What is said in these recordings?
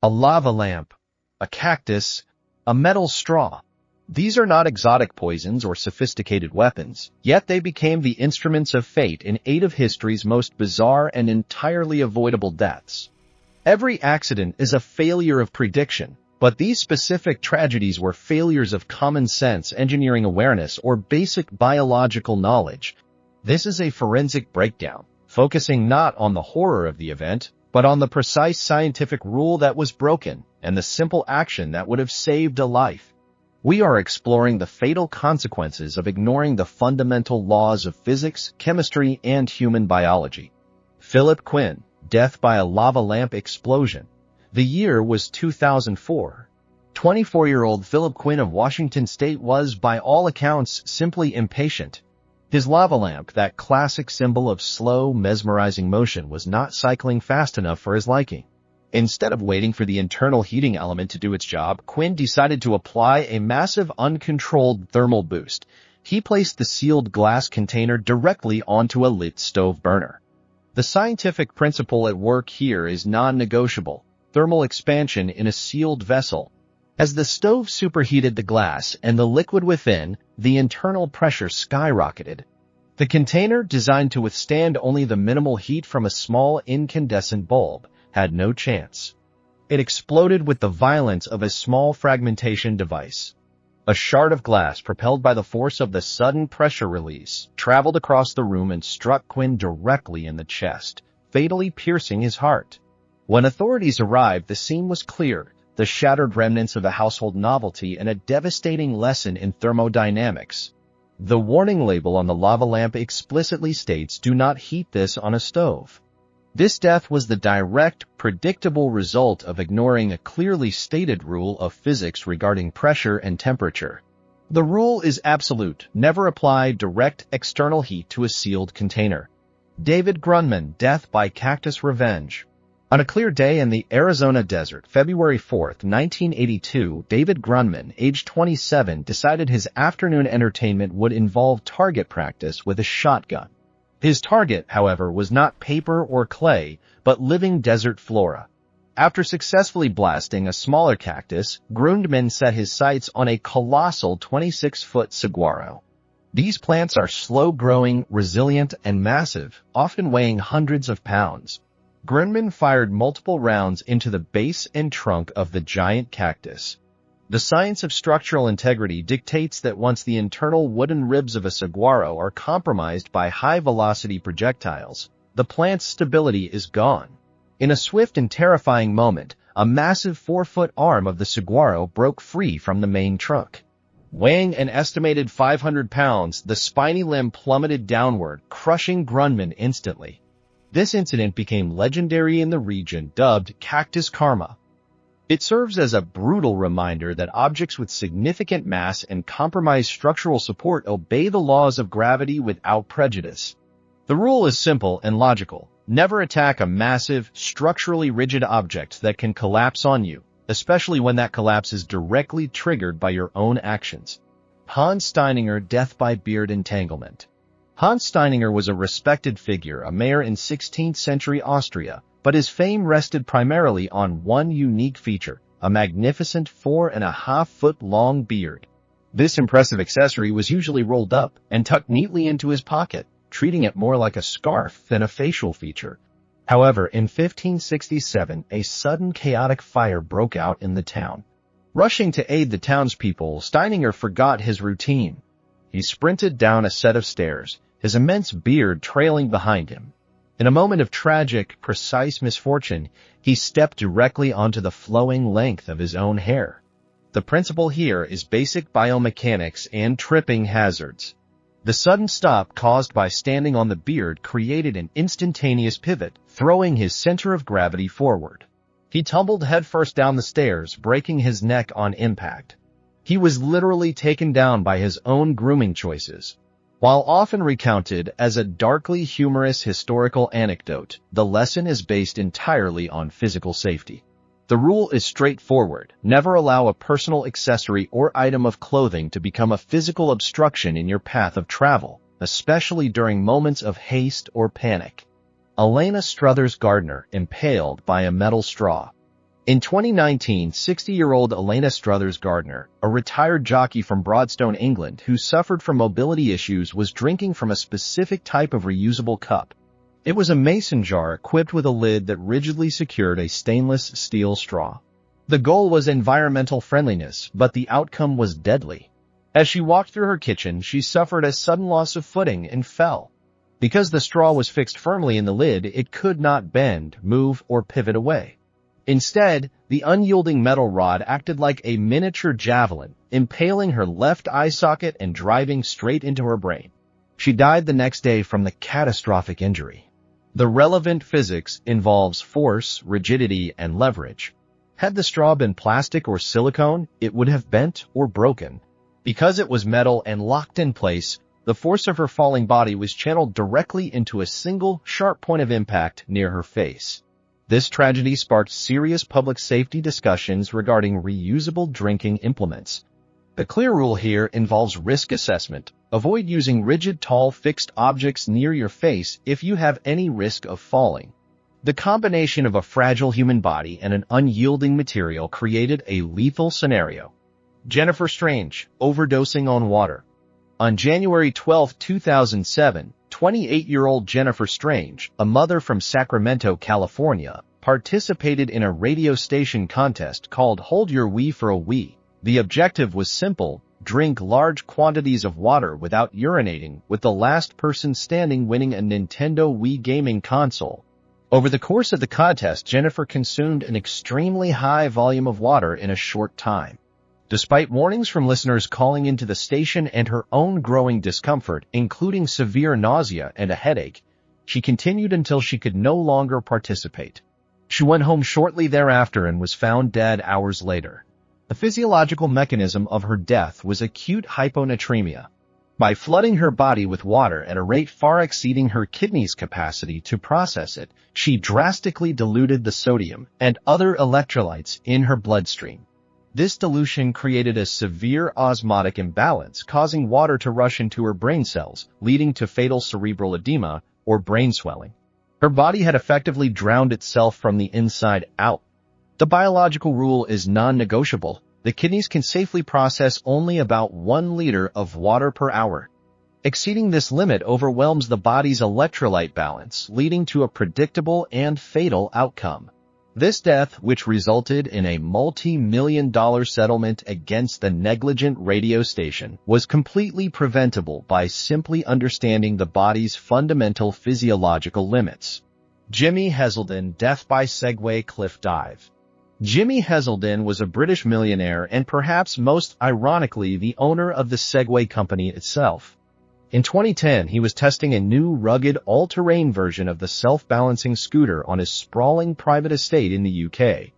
a lava lamp, a cactus, a metal straw. These are not exotic poisons or sophisticated weapons, yet they became the instruments of fate in 8 of history's most bizarre and entirely avoidable deaths. Every accident is a failure of prediction, but these specific tragedies were failures of common sense, engineering awareness, or basic biological knowledge. This is a forensic breakdown, focusing not on the horror of the event, but on the precise scientific rule that was broken and the simple action that would have saved a life. We are exploring the fatal consequences of ignoring the fundamental laws of physics, chemistry, and human biology. Philip Quinn, death by a lava lamp explosion. The year was 2004. 24-year-old Philip Quinn of Washington State was, by all accounts, simply impatient. His lava lamp, that classic symbol of slow, mesmerizing motion, was not cycling fast enough for his liking. Instead of waiting for the internal heating element to do its job, Quinn decided to apply a massive uncontrolled thermal boost. He placed the sealed glass container directly onto a lit stove burner. The scientific principle at work here is non-negotiable: thermal expansion in a sealed vessel. As the stove superheated the glass and the liquid within, the internal pressure skyrocketed. The container, designed to withstand only the minimal heat from a small incandescent bulb, had no chance. It exploded with the violence of a small fragmentation device. A shard of glass, propelled by the force of the sudden pressure release, traveled across the room and struck Quinn directly in the chest, fatally piercing his heart. When authorities arrived, the scene was clear: the shattered remnants of a household novelty and a devastating lesson in thermodynamics. The warning label on the lava lamp explicitly states, "Do not heat this on a stove." This death was the direct, predictable result of ignoring a clearly stated rule of physics regarding pressure and temperature. The rule is absolute: never apply direct external heat to a sealed container. David Grunman, death by cactus revenge. On a clear day in the Arizona desert, February 4, 1982, David Grunman, age 27, decided his afternoon entertainment would involve target practice with a shotgun. His target, however, was not paper or clay, but living desert flora. After successfully blasting a smaller cactus, Grunman set his sights on a colossal 26-foot saguaro. These plants are slow-growing, resilient, and massive, often weighing hundreds of pounds. Grunman fired multiple rounds into the base and trunk of the giant cactus. The science of structural integrity dictates that once the internal wooden ribs of a saguaro are compromised by high-velocity projectiles, the plant's stability is gone. In a swift and terrifying moment, a massive 4-foot arm of the saguaro broke free from the main trunk. Weighing an estimated 500 pounds, the spiny limb plummeted downward, crushing Grunman instantly. This incident became legendary in the region, dubbed Cactus Karma. It serves as a brutal reminder that objects with significant mass and compromised structural support obey the laws of gravity without prejudice. The rule is simple and logical: never attack a massive, structurally rigid object that can collapse on you, especially when that collapse is directly triggered by your own actions. Hans Steininger, death by beard entanglement. Hans Steininger was a respected figure, a mayor in 16th century Austria, but his fame rested primarily on one unique feature: a magnificent 4.5-foot-long beard. This impressive accessory was usually rolled up and tucked neatly into his pocket, treating it more like a scarf than a facial feature. However, in 1567, a sudden chaotic fire broke out in the town. Rushing to aid the townspeople, Steininger forgot his routine. He sprinted down a set of stairs, his immense beard trailing behind him. In a moment of tragic, precise misfortune, he stepped directly onto the flowing length of his own hair. The principle here is basic biomechanics and tripping hazards. The sudden stop caused by standing on the beard created an instantaneous pivot, throwing his center of gravity forward. He tumbled headfirst down the stairs, breaking his neck on impact. He was literally taken down by his own grooming choices. While often recounted as a darkly humorous historical anecdote, the lesson is based entirely on physical safety. The rule is straightforward: never allow a personal accessory or item of clothing to become a physical obstruction in your path of travel, especially during moments of haste or panic. Elena Struthers Gardner, impaled by a metal straw. In 2019, 60-year-old Elena Struthers-Gardner, a retired jockey from Broadstone, England, who suffered from mobility issues, was drinking from a specific type of reusable cup. It was a mason jar equipped with a lid that rigidly secured a stainless steel straw. The goal was environmental friendliness, but the outcome was deadly. As she walked through her kitchen, she suffered a sudden loss of footing and fell. Because the straw was fixed firmly in the lid, it could not bend, move, or pivot away. Instead, the unyielding metal rod acted like a miniature javelin, impaling her left eye socket and driving straight into her brain. She died the next day from the catastrophic injury. The relevant physics involves force, rigidity, and leverage. Had the straw been plastic or silicone, it would have bent or broken. Because it was metal and locked in place, the force of her falling body was channeled directly into a single, sharp point of impact near her face. This tragedy sparked serious public safety discussions regarding reusable drinking implements. The clear rule here involves risk assessment. Avoid using rigid, tall, fixed objects near your face if you have any risk of falling. The combination of a fragile human body and an unyielding material created a lethal scenario. Jennifer Strange, overdosing on water. On January 12, 2007, 28-year-old Jennifer Strange, a mother from Sacramento, California, participated in a radio station contest called Hold Your Wee for a Wee. The objective was simple: drink large quantities of water without urinating, with the last person standing winning a Nintendo Wii gaming console. Over the course of the contest, Jennifer consumed an extremely high volume of water in a short time. Despite warnings from listeners calling into the station and her own growing discomfort, including severe nausea and a headache, she continued until she could no longer participate. She went home shortly thereafter and was found dead hours later. The physiological mechanism of her death was acute hyponatremia. By flooding her body with water at a rate far exceeding her kidneys' capacity to process it, she drastically diluted the sodium and other electrolytes in her bloodstream. This dilution created a severe osmotic imbalance, causing water to rush into her brain cells, leading to fatal cerebral edema or brain swelling. Her body had effectively drowned itself from the inside out. The biological rule is non-negotiable. The kidneys can safely process only about 1 liter of water per hour. Exceeding this limit overwhelms the body's electrolyte balance, leading to a predictable and fatal outcome. This death, which resulted in a multi-million-dollar settlement against the negligent radio station, was completely preventable by simply understanding the body's fundamental physiological limits. Jimmy Heselden, death by Segway cliff dive. Jimmy Heselden was a British millionaire and perhaps most ironically the owner of the Segway company itself. In 2010, he was testing a new rugged all-terrain version of the self-balancing scooter on his sprawling private estate in the UK.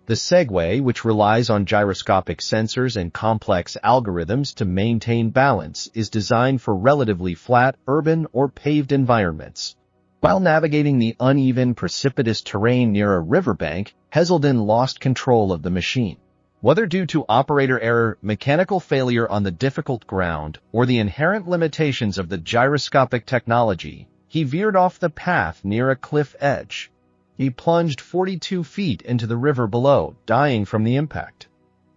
The Segway, which relies on gyroscopic sensors and complex algorithms to maintain balance, is designed for relatively flat, urban, or paved environments. While navigating the uneven, precipitous terrain near a riverbank, Heselden lost control of the machine. Whether due to operator error, mechanical failure on the difficult ground, or the inherent limitations of the gyroscopic technology, he veered off the path near a cliff edge. He plunged 42 feet into the river below, dying from the impact.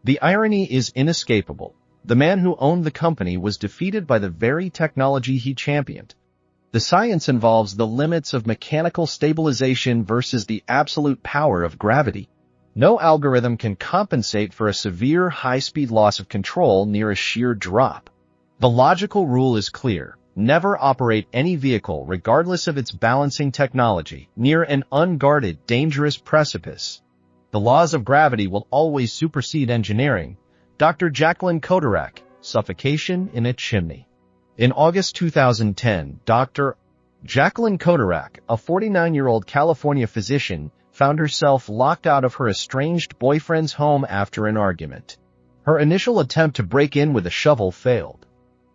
The irony is inescapable. The man who owned the company was defeated by the very technology he championed. The science involves the limits of mechanical stabilization versus the absolute power of gravity. No algorithm can compensate for a severe high-speed loss of control near a sheer drop. The logical rule is clear: never operate any vehicle, regardless of its balancing technology, near an unguarded, dangerous precipice. The laws of gravity will always supersede engineering. Dr. Jacqueline Kodarak, suffocation in a chimney. In August 2010, Dr. Jacqueline Kodarak, a 49-year-old California physician, found herself locked out of her estranged boyfriend's home after an argument. Her initial attempt to break in with a shovel failed.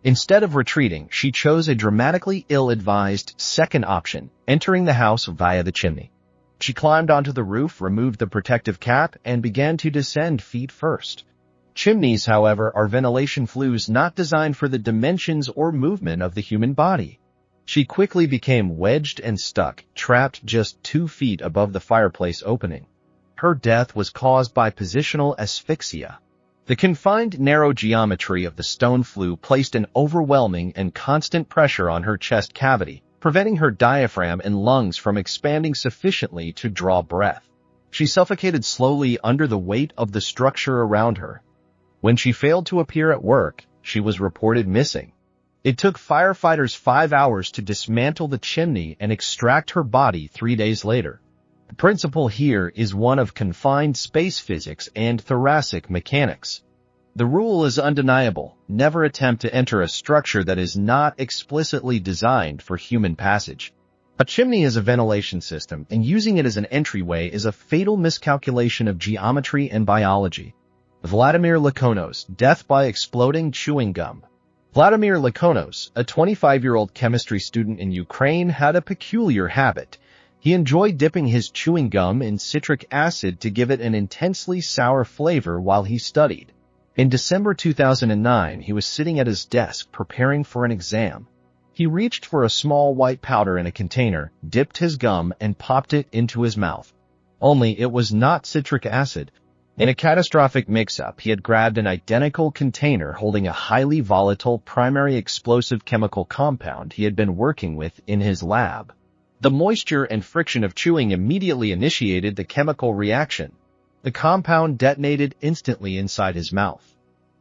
Instead of retreating, she chose a dramatically ill-advised second option, entering the house via the chimney. She climbed onto the roof, removed the protective cap, and began to descend feet first. Chimneys, however, are ventilation flues not designed for the dimensions or movement of the human body. She quickly became wedged and stuck, trapped just 2 feet above the fireplace opening. Her death was caused by positional asphyxia. The confined narrow geometry of the stone flue placed an overwhelming and constant pressure on her chest cavity, preventing her diaphragm and lungs from expanding sufficiently to draw breath. She suffocated slowly under the weight of the structure around her. When she failed to appear at work, she was reported missing. It took firefighters 5 hours to dismantle the chimney and extract her body 3 days later. The principle here is one of confined space physics and thoracic mechanics. The rule is undeniable: never attempt to enter a structure that is not explicitly designed for human passage. A chimney is a ventilation system, and using it as an entryway is a fatal miscalculation of geometry and biology. Vladimir Lakonos, death by exploding chewing gum. Vladimir Lakonos, a 25-year-old chemistry student in Ukraine, had a peculiar habit. He enjoyed dipping his chewing gum in citric acid to give it an intensely sour flavor while he studied. In December 2009, he was sitting at his desk preparing for an exam. He reached for a small white powder in a container, dipped his gum, and popped it into his mouth. Only it was not citric acid. In a catastrophic mix-up, he had grabbed an identical container holding a highly volatile primary explosive chemical compound he had been working with in his lab. The moisture and friction of chewing immediately initiated the chemical reaction. The compound detonated instantly inside his mouth.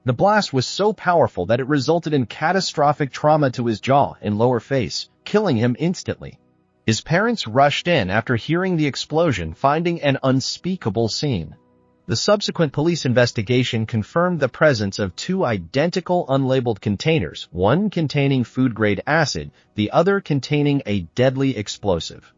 The blast was so powerful that it resulted in catastrophic trauma to his jaw and lower face, killing him instantly. His parents rushed in after hearing the explosion, finding an unspeakable scene. The subsequent police investigation confirmed the presence of 2 identical unlabeled containers, one containing food-grade acid, the other containing a deadly explosive.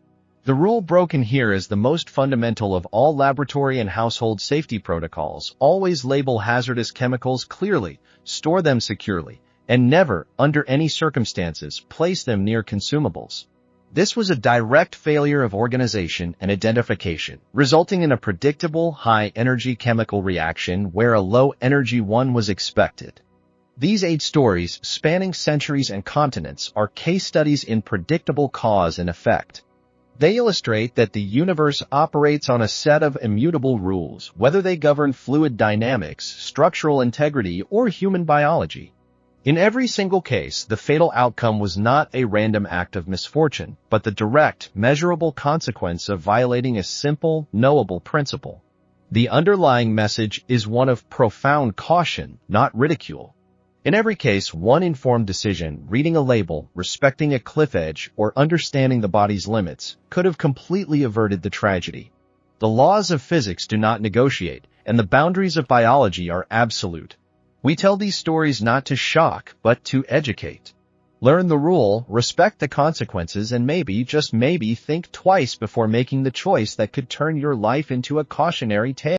The rule broken here is the most fundamental of all laboratory and household safety protocols: always label hazardous chemicals clearly, store them securely, and never, under any circumstances, place them near consumables. This was a direct failure of organization and identification, resulting in a predictable high-energy chemical reaction where a low-energy one was expected. These 8 stories, spanning centuries and continents, are case studies in predictable cause and effect. They illustrate that the universe operates on a set of immutable rules, whether they govern fluid dynamics, structural integrity, or human biology. In every single case, the fatal outcome was not a random act of misfortune, but the direct, measurable consequence of violating a simple, knowable principle. The underlying message is one of profound caution, not ridicule. In every case, one informed decision, reading a label, respecting a cliff edge, or understanding the body's limits, could have completely averted the tragedy. The laws of physics do not negotiate, and the boundaries of biology are absolute. We tell these stories not to shock, but to educate. Learn the rule, respect the consequences, and maybe, just maybe, think twice before making the choice that could turn your life into a cautionary tale.